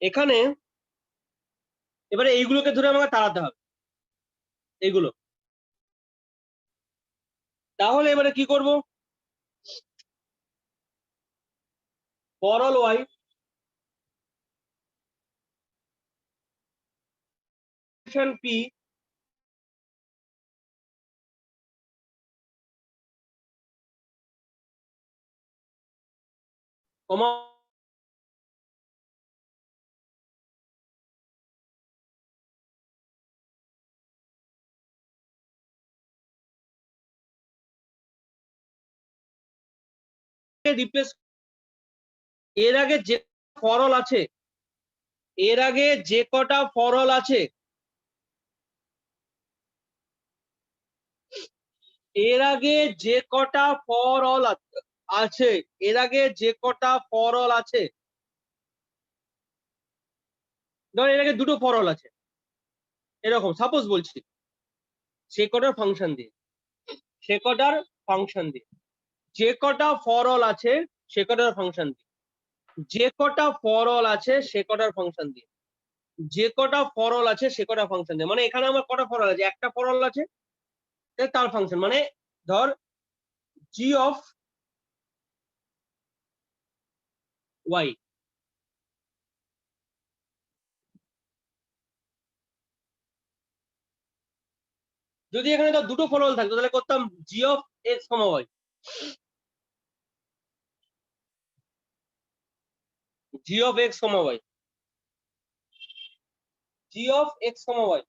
এখানে এবারে এইগুলোকে ধরে আমাকে তাড়াতে হবে, এইগুলো। তাহলে এবারে কি করব, for all Y P comma replace, এর আগে যে ফরল আছে, এর আগে যে কটা ফরল আছে, এর আগে যে কটা ফরল আছে, এর আগে যে কটা ফরল আছে, ধর এর আগে দুটো ফরল আছে, এরকম সাপোজ বলছি, সে কটার ফাংশন দিয়ে, সে কটার ফাংশন দিয়ে, যে কটা ফরল আছে সে কটার ফাংশন দিয়ে, যে কটা ফরল আছে সে কটার ফাংশন দিয়ে, যে কটা ফরল আছে সে কটা ফাংশন দিয়ে, মানে এখানে আমার কটা ফরল আছে, একটা ফরল আছে, তার ফাংশন, মানে ধর জি অফ ওয়াই, যদি এখানে ধর দুটো ফরল থাকতো তাহলে করতাম G of X comma Y, G of X comma Y, G of X comma Y,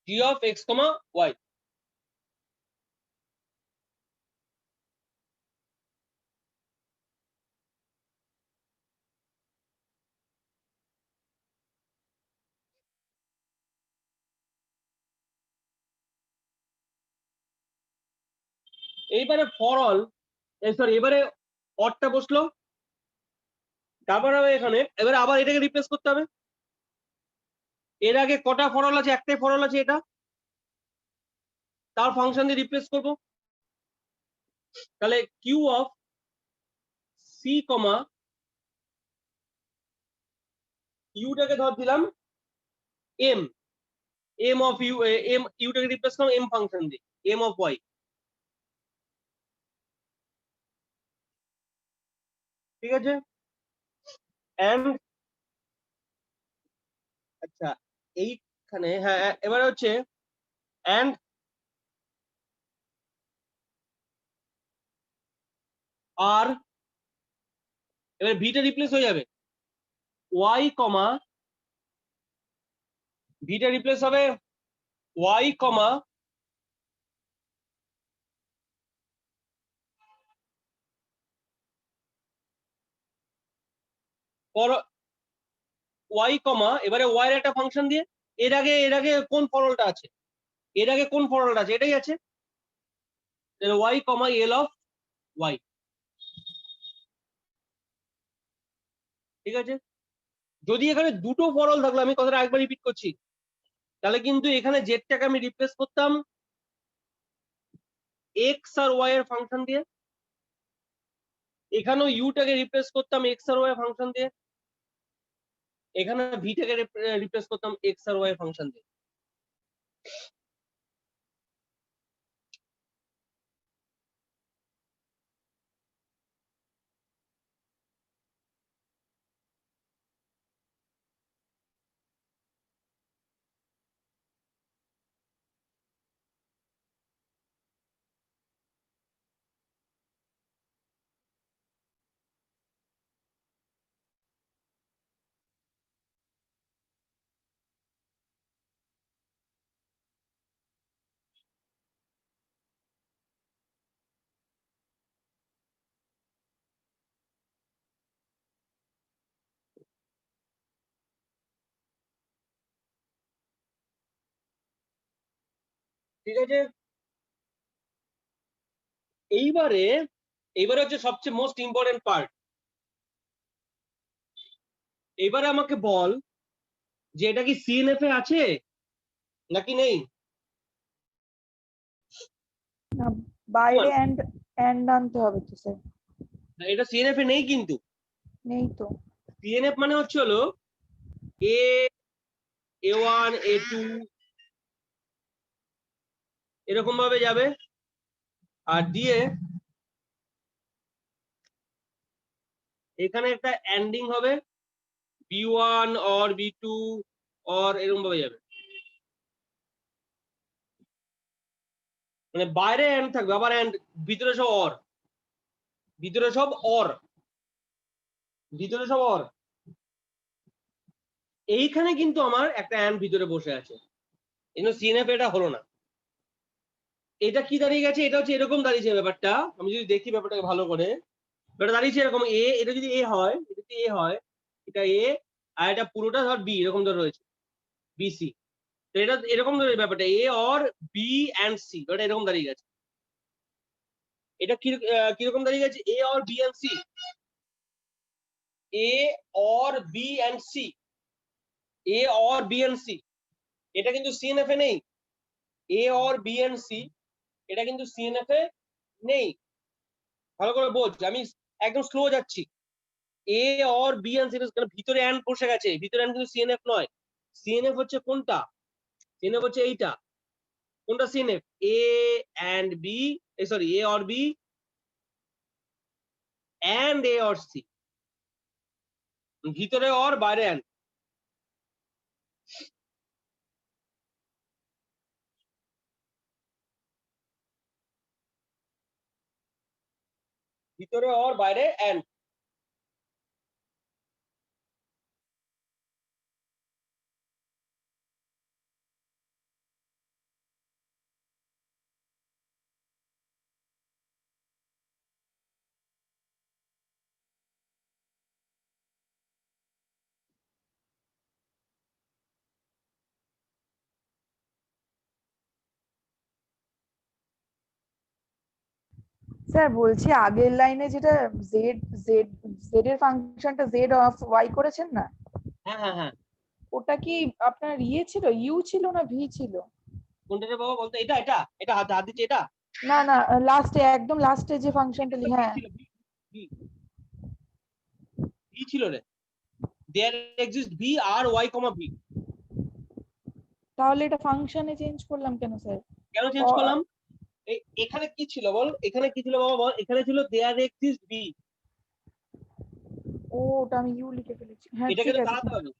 G of X comma Y. এইবারে ফরল, সরি এবারে অরটা বসলো, তারপর হবে এখানে, এবারে আবার এটাকে রিপ্লেস করতে হবে, এর আগে কটা ফরল আছে, একটাই ফরল আছে এটা, তার ফাংশন দিয়ে রিপ্লেস করব, তাহলে কিউ অফ সি কমা ইউটাকে ধর দিলাম M, M of U, M ইউটাকে রিপ্লেস করলাম এম ফাংশন দিয়ে, এম অফ ওয়াই, ঠিক আছে। এন্ড আচ্ছা এইখানে, হ্যাঁ এবারে হচ্ছে এন্ড আর, এবার ভিটা রিপ্লেস হয়ে যাবে ওয়াই কমা, ভিটা রিপ্লেস হবে ওয়াই কমা ওয়াই কমা, এবারে ওয়াই এর একটা ফাংশন দিয়ে, এর আগে কোন ফরলটা আছে, এর আগে কোন ফরলটা আছে, এটাই আছে, Y comma L of Y, ঠিক আছে। যদি এখানে দুটো ফরল থাকলো, আমি কথাটা একবার রিপিট করছি, তাহলে কিন্তু এখানে জেডটাকে আমি রিপ্লেস করতাম এক্স আর ওয়াই এর ফাংশন দিয়ে, এখানেও ইউটাকে রিপ্লেস করতাম এক্স আর ওয়াই এর ফাংশন দিয়ে, এখানে ভিটাকে রিপ্লেস করতাম এক্স আর ওয়াই এর ফাংশন দিয়ে। ঠিক আছে, এইবারে এইবারে হচ্ছে সবচেয়ে মোস্ট ইম্পর্টেন্ট পার্ট, এবারে আমাকে বল যে এটা কি সিএনএফ এ আছে নাকি নেই? না, বাইরে এন্ড আনতে হবে তো স্যার। এটা সিএনএফ এ নেই, কিন্তু নেই তো। সিএনএফ মানে হচ্ছে হলো এ A1 A2 এরকম ভাবে যাবে, আর দিয়ে এখানে একটা এন্ডিং হবে B1 or B2 or এরকম ভাবে যাবে, মানে বাইরে এন্ড থাকবে আবার এন্ড, ভিতরে সব অর, ভিতরে সব অর, ভিতরে সব অর। এইখানে কিন্তু আমার একটা এন্ড ভিতরে বসে আছে, এই জন্য সিএনএফ এটা হলো না। এটা কি দাঁড়িয়ে গেছে? এটা হচ্ছে এরকম দাঁড়িয়েছে ব্যাপারটা, আমি যদি দেখি ব্যাপারটাকে ভালো করে, ব্যাপারটা দাঁড়িয়েছে এরকম এ, এটা যদি এ হয়, এটা যদি এ হয়, এটা এ, আর এটা পুরোটা ধর বি, এরকম ধর রয়েছে বিসি। তো এটা এরকম ধরে ব্যাপারটা A or B and C, এটা এরকম দাঁড়িয়ে গেছে। এটা কিরকম দাঁড়িয়ে গেছে? A or B and C, A or B and C, A or B and C. এটা কিন্তু সিএনএফ এ নেই, A or B and C এটা কিন্তু সিএনএফ এ নেই। ভালো করে বোঝ, আমি একদম স্লো যাচ্ছি। এ অর বি অ্যান্ড সি, ভিতরে অ্যান্ড বসে গেছে, ভিতরে অ্যান্ড কিন্তু সিএনএফ নয়। সিএনএফ হচ্ছে কোনটা? সিএনএফ হচ্ছে এইটা। কোনটা CNF? A and B, sorry A or B and A or C, ভিতরে অর বাইরে অ্যান্ড। ভিতরে অর বাইরে অ্যান্ড। স্যার বলছি আগের লাইনে যেটা জেড জেড জেড এর ফাংশনটা জেড অফ ওয়াই করেছেন না, হ্যাঁ হ্যাঁ হ্যাঁ, ওটা কি আপনার ইয়ে ছিল, ইউ ছিল না ভি ছিল? কোনটা রে বাবা বলতো? এটা এটা এটা হাত হাত দিচ্ছে এটা। না না, লাস্টে একদম লাস্টে যে ফাংশনটা ভি হ্যাঁ। ছিল, ভি ভি ছিল রে। There exist V R Y comma V. তাহলে এটা ফাংশনে চেঞ্জ করলাম কেন স্যার? কেন চেঞ্জ করলাম? এখানে কি ছিল বল, এখানে কি ছিল বাবা বল? এখানে ছিল দেয়ার এক্সিস্ট ভি। ও, ওটা আমি ইউ লিখে ফেলেছি, হ্যাঁ এটাকে ঠিক তো আছে দাঁড়াতে ঠিক আছে। হবে।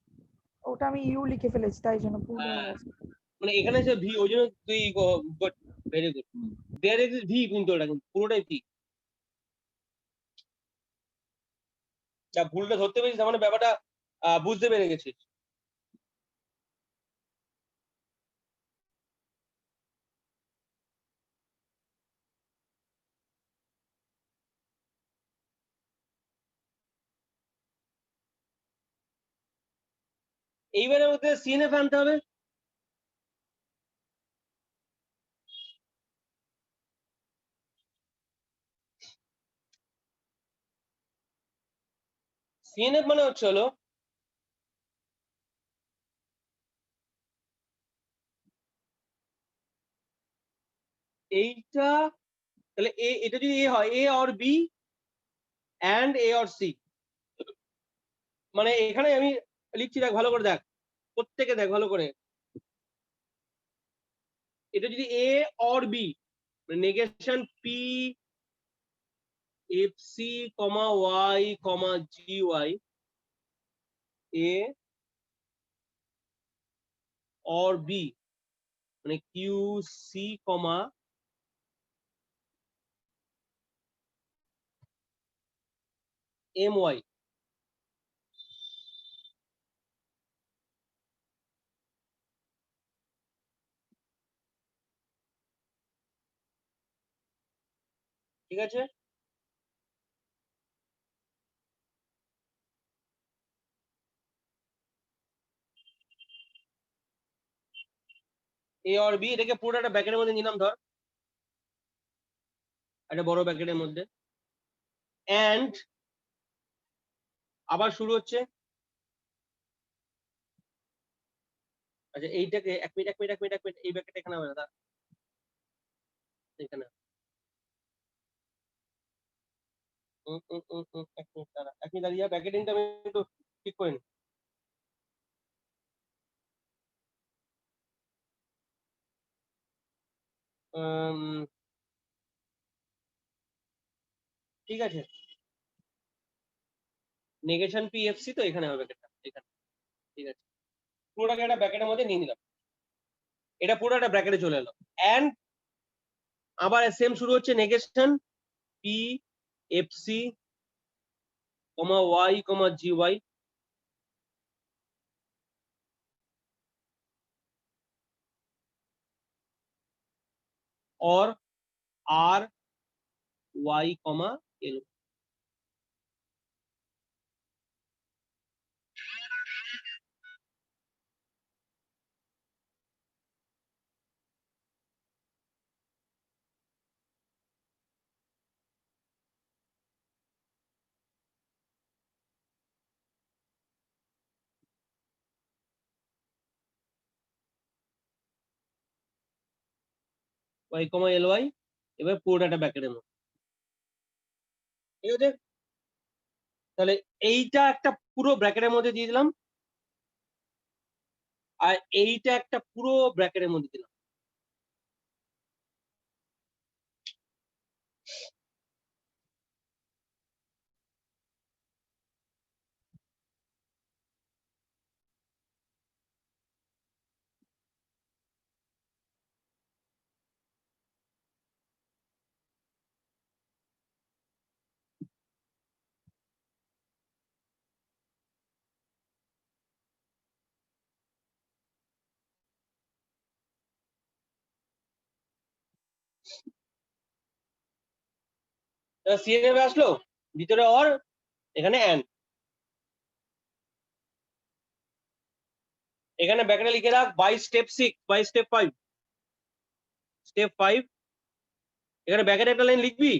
ওটা আমি ইউ লিখে ফেলেছি তাই জন্য ভুল হয়ে হ্যাঁ, গেছে। মানে এখানে যে ভি, ওই জন্য তুই গুড, ভেরি গুড। হুম। দেয়ার এক্সিস্ট ভি, কিন্তু ওটা কিন্তু পুরোটাই ভি। যা ভুলটা ধরতে পেরেছিস, তার মানে ব্যাপারটা বুঝতে পেরে গেছিস। এইবারে আমাদের সিএনএফ আনতে হবে। সিএনএফ মানে হচ্ছে হলো এইটা, তাহলে এটা যদি এ হয়, A or B and A or C, মানে এখানে আমি লিখছি, দেখ ভালো করে দেখ, প্রত্যেকে দেখ ভালো করে। এটা যদি A or B, negation P F C comma Y comma G Y, A or B মানে Q C comma M Y. ঠিক আছে, এ অর বি, এটাকে পুরোটা একটা ব্র্যাকেটের মধ্যে নিলাম ধর, একটা বড় ব্র্যাকেটের মধ্যে, অ্যান্ড আবার শুরু হচ্ছে আচ্ছা এইটাকে এক মিনিট এই ব্র্যাকেট এখানে হবে না, এখানে এক মিনিট দাঁড়া, এক মিনিট দাঁড়িয়ে ব্র্যাকেটিংটা আমি একটু ঠিক করে নিই। ঠিক আছে, নেগেশন পিএফসি তো এখানে হবে ব্র্যাকেটটা, এখানে। ঠিক আছে, পুরোটাকে একটা ব্র্যাকেটের মধ্যে নিয়ে নিলাম, এটা পুরো একটা ব্র্যাকেটে চলে এলো। এন্ড আবার সেম শুরু হচ্ছে negation P F C comma Y comma G Y और आर वाई कमा L. Y comma L Y, এবার পুরোটা একটা ব্র্যাকেটের মধ্যে, ঠিক আছে। তাহলে এইটা একটা পুরো ব্র্যাকেটের মধ্যে দিয়ে দিলাম, আর এইটা একটা পুরো ব্র্যাকেটের মধ্যে দিলাম। সিএনএফ আসলো, ভিতরে অর, এখানে এন্ড, এখানে ব্র্যাকেটে লিখে রাখ by step 6 by step 5, step 5, এখানে ব্র্যাকেটে একটা লাইন লিখবি,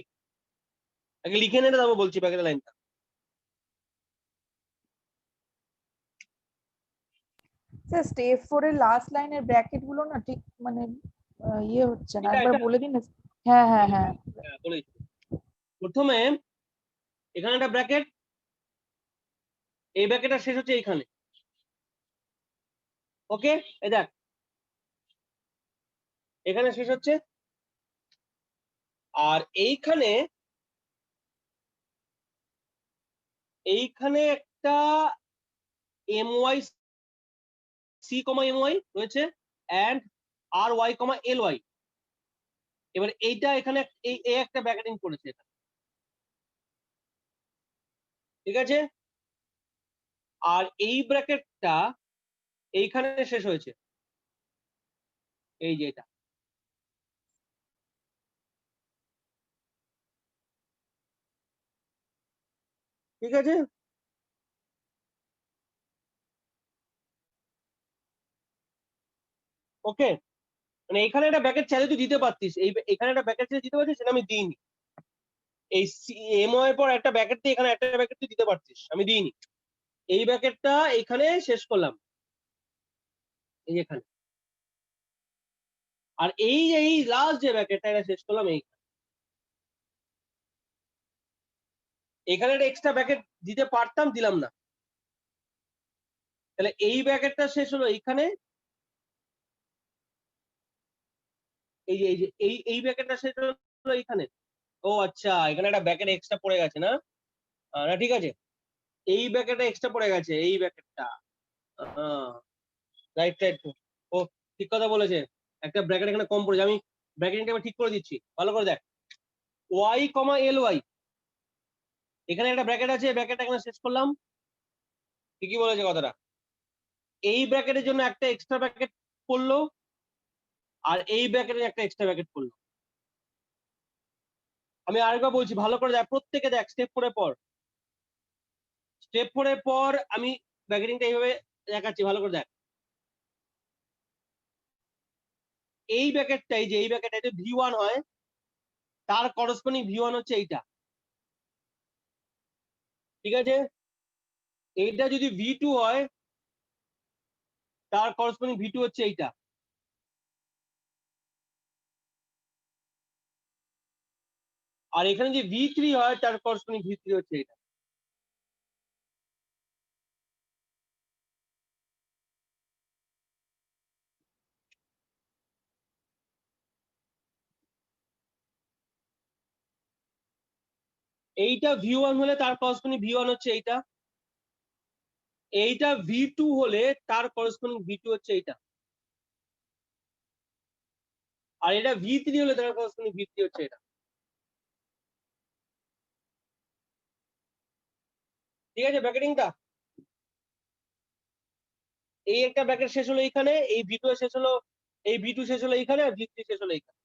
আগে লিখে নে, তারপর বলছি ব্র্যাকেটের লাইনটা। স্যার স্টেপ 4 এর লাস্ট লাইনের ব্র্যাকেট গুলো না ঠিক মানে ইয়ে হচ্ছে না, এটা একবার এটা বলে দিন। হ্যাঁ হ্যাঁ হ্যাঁ। হ্যাঁ, বলেই। প্রথমে এখানে একটা ব্র্যাকেট, এই ব্র্যাকেটটা শেষ হচ্ছে এইখানে, ওকে। এই দেখ এখানে শেষ হচ্ছে, আর এইখানে এইখানে একটা M Y C comma M Y রয়েছে, and R Y comma L Y. এবার এইটা এখানে এই একটা ব্র্যাকেটিং করেছে এখানে, ঠিক আছে। আর এই ব্র্যাকেটটা এইখানে শেষ হয়েছে, এই যে এটা, ঠিক আছে। ওকে, মানে এখানে একটা ব্র্যাকেট চাইলে তুই দিতে পারতিস, এই এখানে একটা ব্র্যাকেট চাইলে দিতে পারতিস, সেটা আমি দিইনি। এই এম ওয়াই পর একটা ব্র্যাকেট দিয়ে এখানে একটা ব্র্যাকেট তুই দিতে পারতিস, আমি দিইনি। এই ব্র্যাকেটটা এখানে শেষ করলাম, এই এখানে। আর এই যে এই লাস্ট যে ব্র্যাকেটটা এটা শেষ করলাম এই, এখানে একটা এক্সট্রা ব্র্যাকেট দিতে পারতাম, দিলাম না। তাহলে এই ব্র্যাকেটটা শেষ হলো এইখানে, এই যে এই ব্র্যাকেটটা শেষ হলো এইখানে। ও আচ্ছা, এখানে একটা ব্র্যাকেট এক্সট্রা পড়ে গেছে না, না ঠিক আছে, এই ব্র্যাকেটটা এক্সট্রা পড়ে গেছে, এই ব্র্যাকেটটা, রাইট রাইট। ও ঠিক কথা বলেছে, একটা ব্র্যাকেট এখানে কম পড়েছে, আমি ব্র্যাকেটিংটা এবার ঠিক করে দিচ্ছি, ভালো করে দেখ। ওয়াই কমা এল ওয়াই, এখানে একটা ব্র্যাকেট আছে, ব্র্যাকেটটা এখানে শেষ করলাম, ঠিকই বলেছে কথাটা। এই ব্র্যাকেটের জন্য একটা এক্সট্রা ব্র্যাকেট পড়লো, আর এই ব্র্যাকেটের একটা এক্সট্রা ব্র্যাকেট পড়লো। আমি আরেকবার বলছি, ভালো করে দেখ, প্রত্যেকে দেখ, স্টেপ 4 এর পর, স্টেপ 4 এর পর আমি ব্র্যাকেটিংটা এইভাবে দেখাচ্ছি, ভালো করে দেখ। এই ব্র্যাকেটটা, এই যে এই ব্র্যাকেটটা যদি ভি1 হয়, তার করসপন্ডিং ভি1 হচ্ছে এইটা, ঠিক আছে। এইটা যদি ভি2 হয়, তার করসপন্ডিং ভি টু হচ্ছে এইটা। আর এখানে যে ভি থ্রি হয় তার করসপন্ডিং ভি থ্রি হচ্ছে এটা। এইটা ভি ওয়ান হলে তার করসপন্ডিং ভি ওয়ান হচ্ছে এইটা, এইটা ভি টু হলে তার করসপন্ডিং ভি টু হচ্ছে এইটা, আর এটা ভি থ্রি হলে তার করসপন্ডিং ভি থ্রি হচ্ছে এটা। ঠিক আছে ব্র্যাকেটিংটা? এই একটা ব্র্যাকেট শেষ হলো এইখানে, এই ভি টু শেষ হলো, এই ভি টু শেষ হলো এইখানে, আর ভি থ্রি শেষ হলো এইখানে।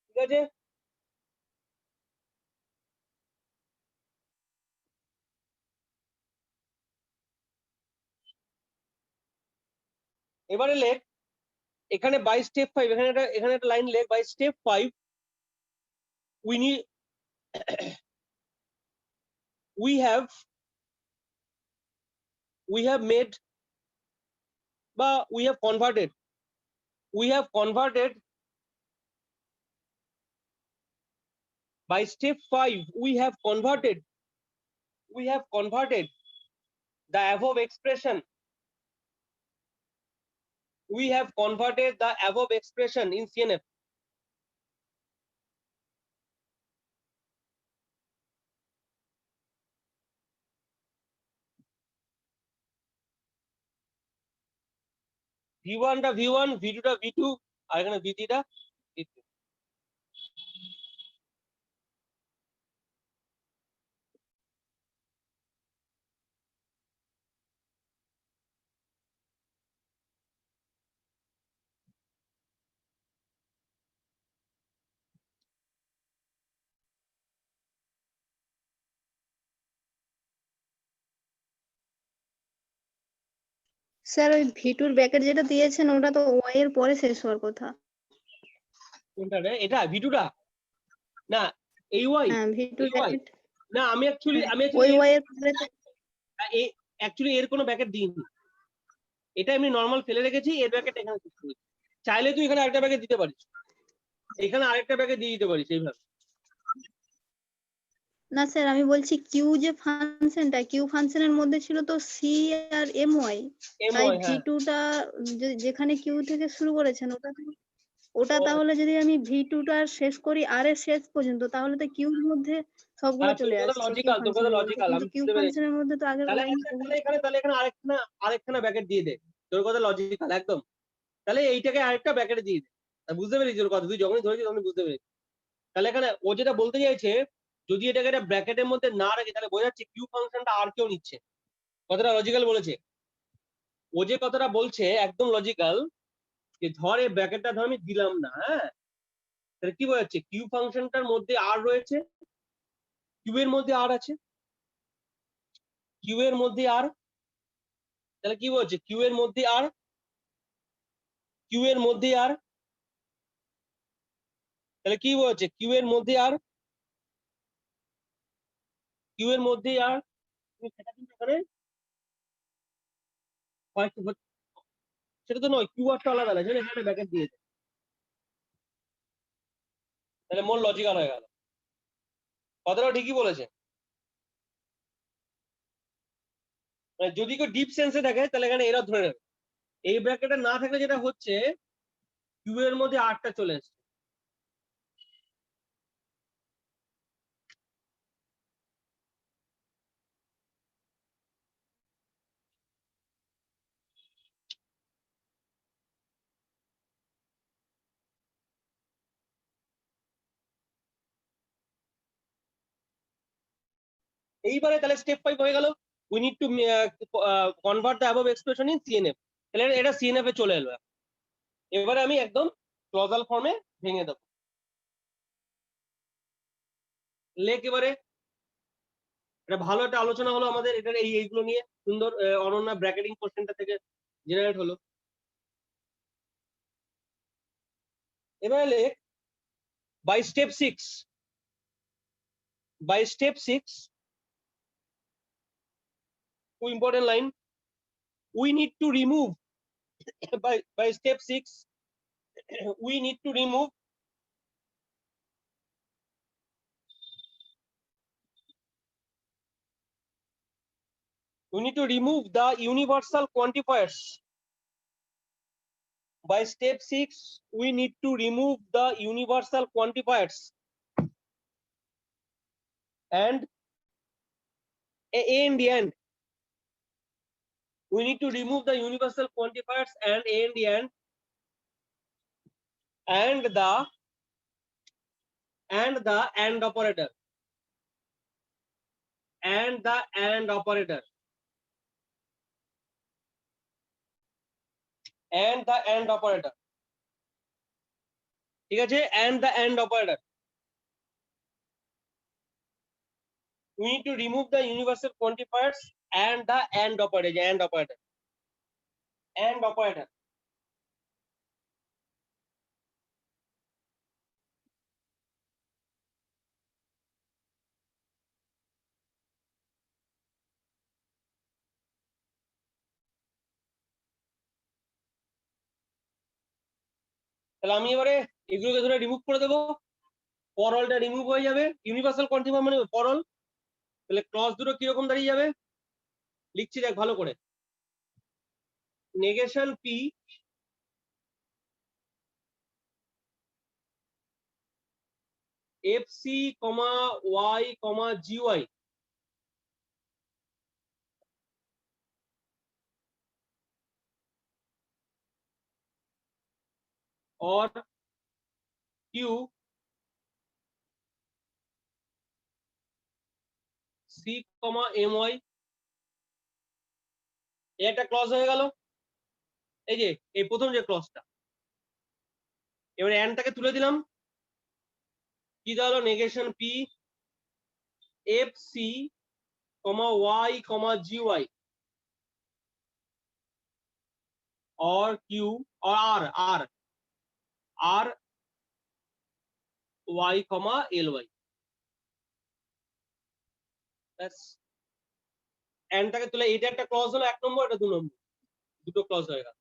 ঠিক আছে, এবারে লেখ এখানে বাই স্টেপ 5, এখানে একটা লাইন লেখ by step 5 we need we have made বা we have converted by step 5 we have converted the above expression in CNF. V1 টা V1, V2 টা V2, আর এখানে V3 টা V3। স্যার ওই ভিটুর ব্যাকেট যেটা দিয়েছেন ওটা তো ওয়াই এর পরে শেষ হওয়ার কথা। কোনটা রে? এটা V2 টা না, এই ওয়াই, হ্যাঁ ভিটুর এই ওয়াই ব্যাকেট না, আমি ওই অ্যাকচুয়ালি ওয়াই এর পরে তো এর কোনো ব্যাকেট দিইনি, এটা এমনি নরমাল ফেলে রেখেছি, এর ব্যাকেট এখানে ফিক্স করেছি। চাইলে তুই এখানে আরেকটা ব্যাকেট দিতে পারিস, এখানে আরেকটা ব্যাকেট দিয়ে দিতে পারিস এইভাবে। না স্যার আমি বলছি কিউ যে ফাংশনটা, কিউ ফাংশনের মধ্যে ছিল তো সি আর এম ওয়াই, তাই ওয়াই, হ্যাঁ। ভিটুটা যেখানে কিউ থেকে শুরু করেছেন ওটা তাহলে যদি আমি ভিটুটা শেষ করি আর এর শেষ পর্যন্ত, তাহলে তো কিউর মধ্যে সবগুলো হ্যাঁ, তোর চলে কথা আসছে কিউ লজিক্যাল, তোর কথা ফাংশনের মধ্যে, লজিক্যাল, কিন্তু আমি কিউ বুঝতে পেরেছি। ফাংশনের মধ্যে তো আগের তাহলে লাইন এখানে আরেকখানা ব্যাকেট দিয়ে দে, তোর কথা লজিক্যাল একদম। তাহলে এইটাকে আরেকটা ব্যাকেটে দিয়ে দে, বুঝতে পেরেছি তোর কথা, তুই যখনই ধরেছিস তখনই বুঝতে পেরেছি। তাহলে এখানে ও যেটা বলতে চাইছে, যদি এটাকে একটা ব্র্যাকেটের মধ্যে না রাখে তাহলে বোঝা যাচ্ছে কিউ ফাংশনটা আর কেউ নিচ্ছে। কথাটা লজিক্যাল বলেছে, ও যে কথাটা বলছে একদম লজিক্যাল, যে ধর এই ব্র্যাকেটটা ধর আমি দিলাম না, হ্যাঁ, তাহলে কি বোঝাচ্ছে কিউ ফাংশনটার মধ্যে আর রয়েছে, কিউ এর মধ্যে আর আছে, কিউ এর মধ্যে আর, তাহলে কি বলছে কিউ এর মধ্যে আর, কিউ এর মধ্যে আর, তাহলে কি বলছে কিউ এর মধ্যে আর, কিউ এর মধ্যে আর, সেটা কিন্তু এখানে সেটা তো নয়, কিউ আরটা আলাদা না, সেটা এখানে ব্যাকেট দিয়ে দেয়, তাহলে মোর লজিক্যাল হয়ে গেল। কথাটা ঠিকই বলেছে, মানে যদি কেউ ডিপ সেন্সে থাকে তাহলে এখানে এরা ধরে নেবে, এই ব্র্যাকেটে না থাকলে যেটা হচ্ছে কিউ এর মধ্যে আরটা চলে এসছে। এইবারে তাহলে স্টেপ 5 হয়ে গেল, we need to convert the above expression in CNF. তাহলে এটা সিএনএফ এ চলে এলো। এবারে আমি একদম ক্লজাল ফর্মে ভেঙে দেবো, লেখ এবারে। এটা ভালো একটা আলোচনা হলো আমাদের, এটা এইগুলো নিয়ে সুন্দর অনন্যা ব্র্যাকেটিং কোশ্চেনটা থেকে জেনারেট হলো। এবারে লেখ by step 6, two important line, we need to remove by step 6 we need to remove the universal quantifiers. By step 6 we need to remove the universal quantifiers and and the end. We need to remove the universal quantifiers and the end and the and operator and the and operator and the and operator. ঠিক আছে, and the and operator. We need to remove the universal quantifiers and the and operator and operator. তাহলে আমি এবারে এগুলোকে ধরে remove করে দেবো, পরলটা remove হয়ে যাবে, ইউনিভার্সাল কোয়ান্টিফায়ার মানে পরল। তাহলে ক্লজ দুটো কিরকম দাঁড়িয়ে যাবে, লিখছি দেখ ভালো করে, negation P F C comma Y comma G Y और Q C কমা এম ওয়াই, একটা ক্লজ হয়ে গেল। এই যে এই প্রথম যে ক্লজটা, এবারে এনটাকে তুলে দিলাম, কি দাঁড়ালো, negation P F C comma Y comma G Y और Q और R Y कमा एल वाई। এনটাকে তুলে এটা একটা ক্লজ হলো, এক নম্বর, এটা 2 নম্বর, দুটো ক্লজ হয়ে গেল।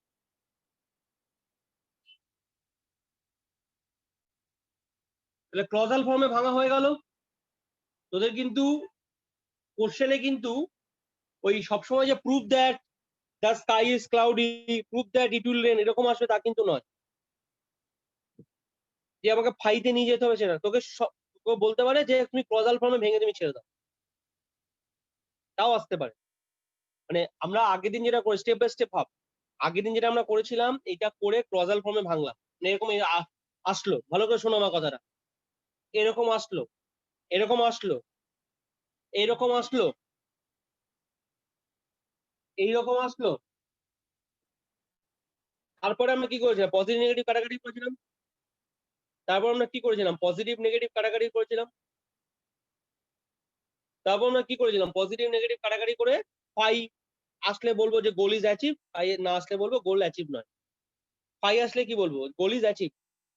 তাহলে ক্লজাল ফর্মে ভাঙা হয়ে গেল। তোদের কিন্তু কোশ্চেনে কিন্তু ওই সবসময় যে proof that the sky is cloudy, proof that it will rain এরকম আসবে তা কিন্তু নয়, যে আমাকে ফাইতে নিয়ে যেতে হবে সেটা। তোকে বলতে পারে যে তুমি ক্লজাল ফর্মে ভেঙে তুমি ছেড়ে দাও, তাও আসতে পারে। মানে আমরা আগের দিন যেটা করে স্টেপ বাই স্টেপ ভাব, আগের দিন যেটা আমরা করেছিলাম এটা করে ক্লজাল ফর্মে ভাঙলাম, মানে এরকম আসলো, ভালো করে শোনো আমার কথাটা, এরকম আসলো, এরকম আসলো, এইরকম আসলো, এইরকম আসলো। তারপরে আমরা কি করেছিলাম, পজিটিভ নেগেটিভ কাটাকাটি করেছিলাম। তারপর আমরা কি করেছিলাম, পজিটিভ নেগেটিভ কাটাকাটি করেছিলাম। তারপর আমরা কি করেছিলাম, পজিটিভ নেগেটিভ কাটাকাটি করে ফাই আসলে বলবো যে গোল ইজ অ্যাচিভ, ফাই না আসলে বলবো গোল অ্যাচিভ নয়। ফাই আসলে কি বলবো, গোল ইজ অ্যাচিভ,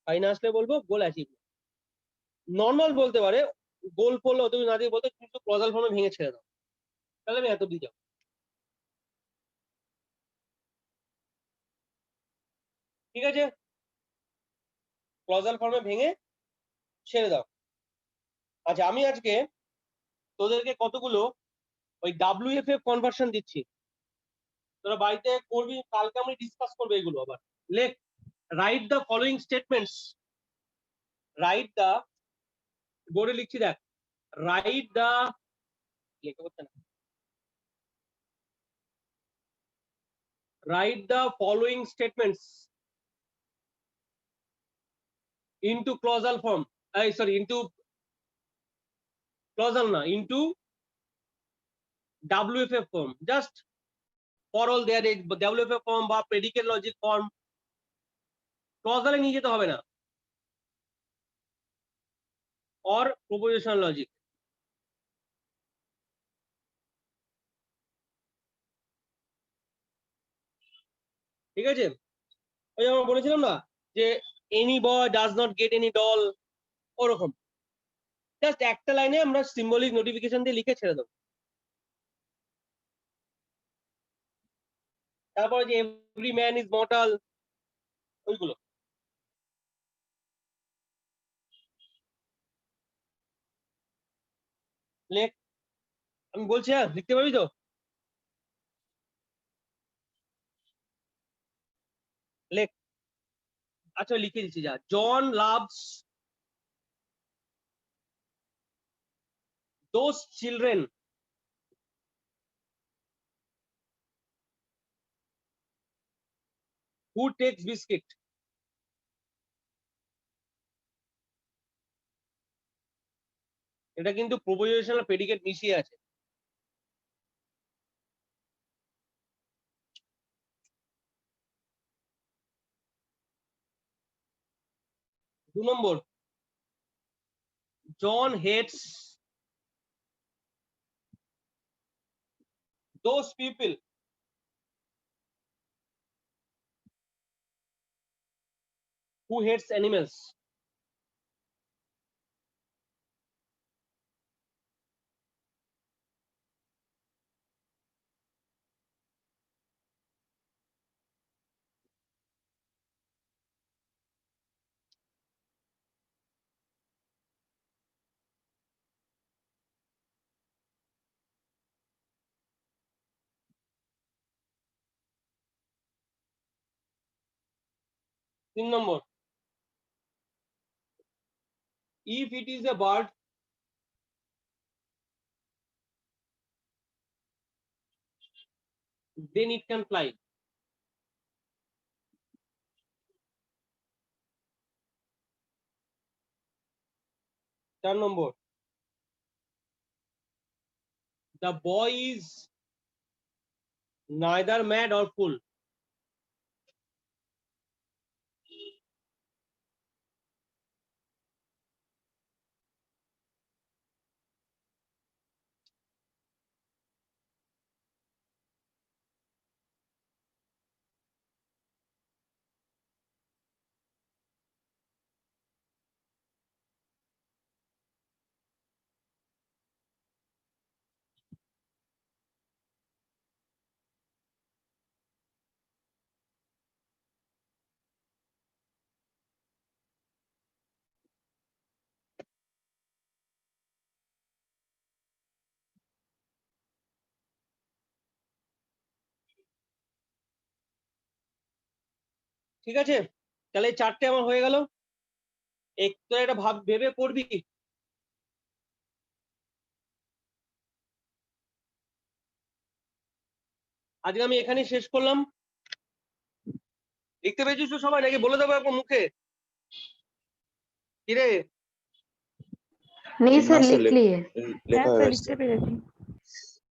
ফাই না আসলে বলবো গোল অ্যাচিভ। নর্মাল বলতে পারে, গোল পড়লো তুমি না দিয়ে বলতে কিন্তু ক্লজাল ফর্মে ভেঙে ছেড়ে দাও, তাহলে আমি এত দিয়ে যাও। ঠিক আছে, ক্লজাল ফর্মে ভেঙে ছেড়ে দাও। আচ্ছা, আমি আজকে তোদেরকে কতগুলো ওই WFF কনভার্সন দিচ্ছি, তোরা বাড়িতে করবি, কালকে আমি ডিসকাস করবো এগুলো। আবার লেখ, write the following statements, write the, বোর্ডে লিখছি দেখ, রাইট দ্য, লেখা হচ্ছে না, write the following statements into clausal form, sorry into clausal না, into WFF form, just for all their WFF form বা প্রেডিকেট লজিক ফর্ম, ক্লজালে নিয়ে যেতে হবে না, or propositional logic। ঠিক আছে, ওই আমরা বলেছিলাম না যে any boy does not get any doll, ওরকম জাস্ট একটা লাইনে আমরা সিম্বলিক নোটিফিকেশন দিয়ে লিখে ছেড়ে দেবো। তারপরে যে এভরি ম্যান ইজ মর্টাল, ওইগুলো। লেখ, আমি বলছি, হ্যাঁ লিখতে পারবি তো? লেখ। আচ্ছা লিখে দিচ্ছি, যা। John loves those children who takes biscuit. এটা কিন্তু প্রপোজিশনাল প্রেডিকেট মিশিয়ে আছে। দু নম্বর, John hates those people who hates animals. 3 নম্বর, if it is a bird, then it can fly. 4 number, the boy is neither mad or fool. ঠিক আছে, তাহলে এই 4টে আমার হয়ে গেল। একটু এটা ভেবে পড়বি। আজকে আমি এখানেই শেষ করলাম। লিখতে পেরেছিস তো সবাই, নাকি বলে দেবো একবার মুখে? কিরে? नहीं सर ना सर, लिख लिए। लिखा হ্যাঁ है স্যার वैसे। লিখতে পেরেছি।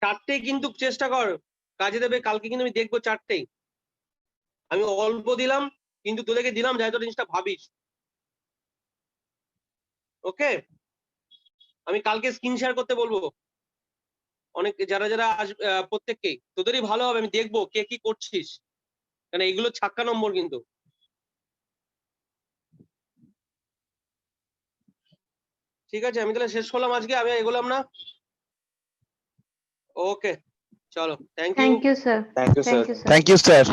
4টে কিন্তু চেষ্টা কর, কাজে দেবে। কালকে কিন্তু আমি দেখবো 4টেই। আমি অল্প দিলাম, কিন্তু তোদেরকে দিলাম যাতে তোর জিনিসটা ভাবিস। ওকে, আমি কালকে স্ক্রিন শেয়ার করতে বলবো অনেক, যারা যারা আসবে প্রত্যেককেই। তোদেরই ভালো হবে, আমি দেখবো কে কি করছিস, কারণ এগুলো ছাক্কা নম্বর কিন্তু। ঠিক আছে, আমি তাহলে শেষ করলাম আজকে, আমি এগোলাম না। ওকে, চলো, thank you. Thank you sir. Thank you thank sir. You sir. Thank you, sir.